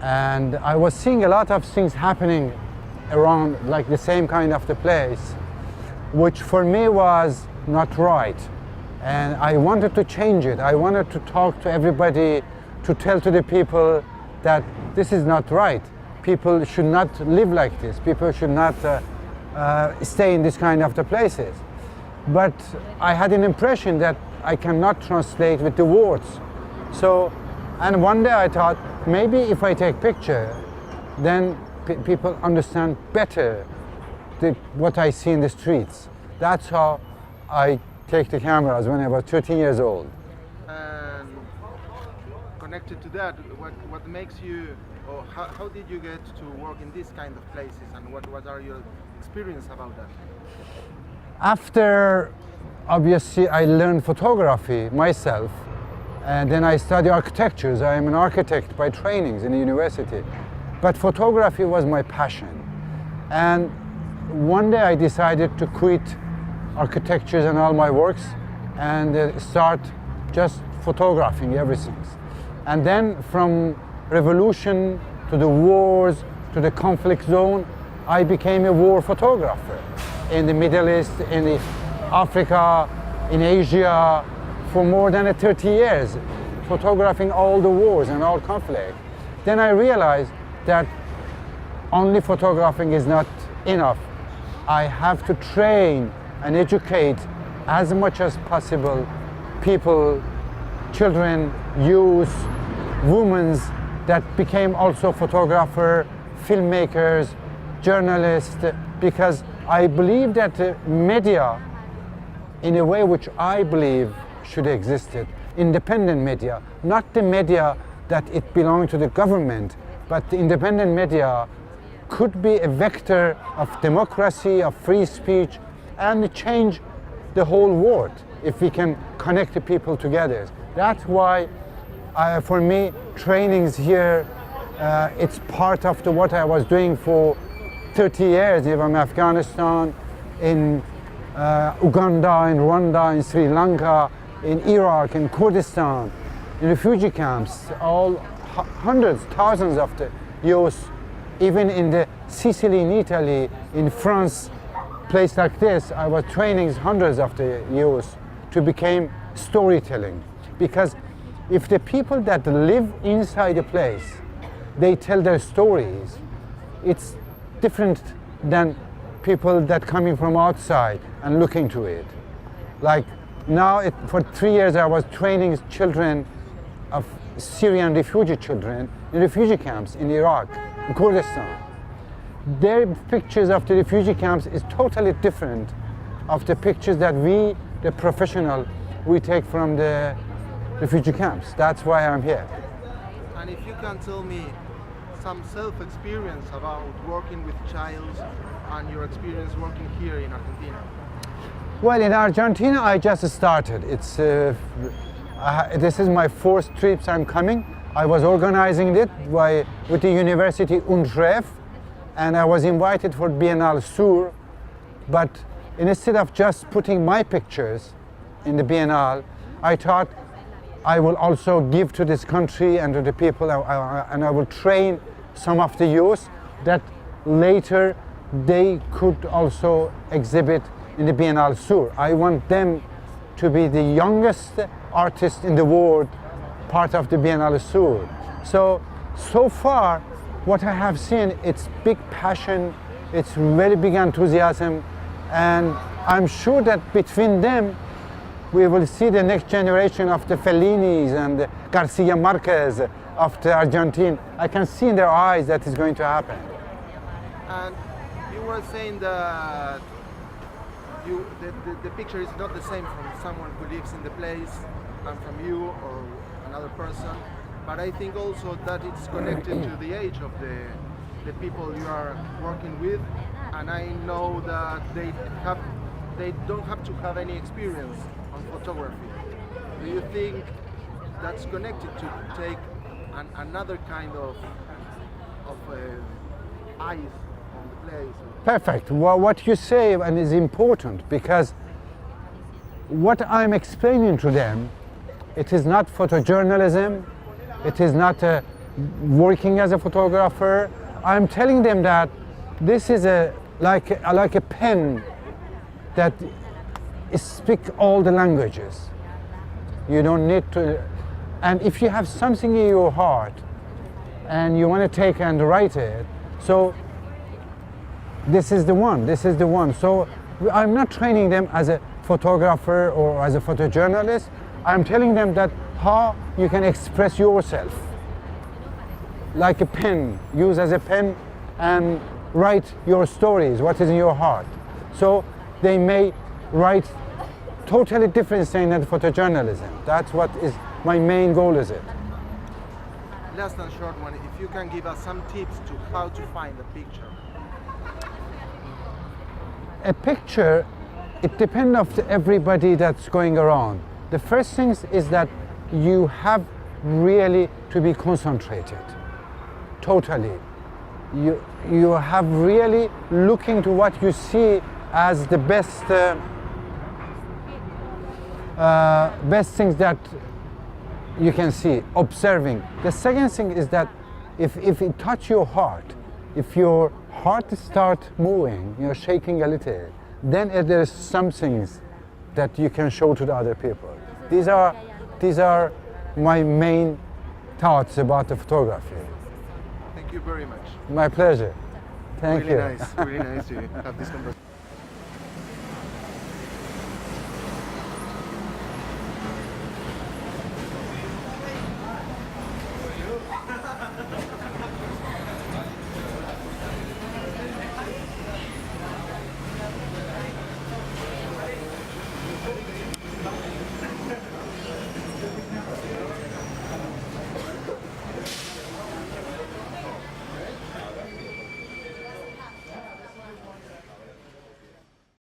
And I was seeing a lot of things happening around, like the same kind of the place, which for me was not right. And I wanted to change it. I wanted to talk to everybody, to tell to the people that this is not right. People should not live like this. People should not stay in this kind of the places. But I had an impression that I cannot translate with the words. So, and one day I thought, maybe if I take picture, then people understand better what I see in the streets. That's how I take the cameras when I was 13 years old. And connected to that, what makes you, or how did you get to work in these kind of places, and what are your experience about that? After, obviously, I learned photography myself, and then I studied architecture. I am an architect by trainings in the university. But photography was my passion. And one day I decided to quit architecture and all my works and start just photographing everything. And then from revolution to the wars to the conflict zone, I became a war photographer in the Middle East, in Africa, in Asia, for more than 30 years, photographing all the wars and all conflict. Then I realized that only photographing is not enough. I have to train and educate as much as possible people, children, youth, women that became also photographer, filmmakers, journalists, because I believe that media, in a way which I believe should exist, independent media, not the media that it belongs to the government, but the independent media could be a vector of democracy, of free speech, and change the whole world if we can connect the people together. That's why, for me, trainings here, it's part of what I was doing for 30 years in Afghanistan, in Uganda, in Rwanda, in Sri Lanka, in Iraq, in Kurdistan, in refugee camps, all hundreds, thousands of the youth, even in the Sicily in Italy, in France, place like this, I was training hundreds of the youth to become storytelling. Because if the people that live inside a place, they tell their stories, it's different than people that coming from outside and looking to it. Like now, for 3 years I was training children of Syrian refugee children in refugee camps in Iraq, in Kurdistan. Their pictures of the refugee camps is totally different of the pictures that we, the professional, we take from the refugee camps. That's why I'm here. And if you can tell me some self-experience about working with childs and your experience working here in Argentina. Well, in Argentina, I just started. This is my fourth trip I'm coming. I was organizing it with the University UNREF, and I was invited for Biennale Sur. But instead of just putting my pictures in the Biennale, I thought I will also give to this country and to the people, and I will train some of the youth that later they could also exhibit in the Biennale Sur. I want them to be the youngest artists in the world, part of the Biennale Sur. So far, what I have seen, it's big passion, it's very big enthusiasm, and I'm sure that between them, we will see the next generation of the Fellinis and the Garcia Marquez of the Argentine. I can see in their eyes that is going to happen. And you were saying that the picture is not the same from someone who lives in the place and from you or another person, but I think also that it's connected to the age of the people you are working with, and I know that they don't have to have any experience on photography. Do you think that's connected to take another kind of eyes on the place? Perfect. Well, what you say and is important, because what I'm explaining to them, it is not photojournalism, it is not working as a photographer, I'm telling them that this is like a pen that speaks all the languages. You don't need to, and if you have something in your heart and you want to take and write it, so this is the one. So I'm not training them as a photographer or as a photojournalist. I'm telling them that how you can express yourself. Like a pen, use as a pen and write your stories, what is in your heart. So they may write totally different thing than photojournalism. That's what is my main goal, is it. Last and short one, if you can give us some tips to how to find a picture. A picture, it depends on everybody that's going around. The first thing is that you have really to be concentrated, totally. You have really looking to what you see as the best things that you can see, observing. The second thing is that if it touch your heart, if your heart start moving, you're shaking a little, then there's some things that you can show to the other people. These are my main thoughts about the photography. Thank you very much. My pleasure. Thank you. Really nice to have this conversation.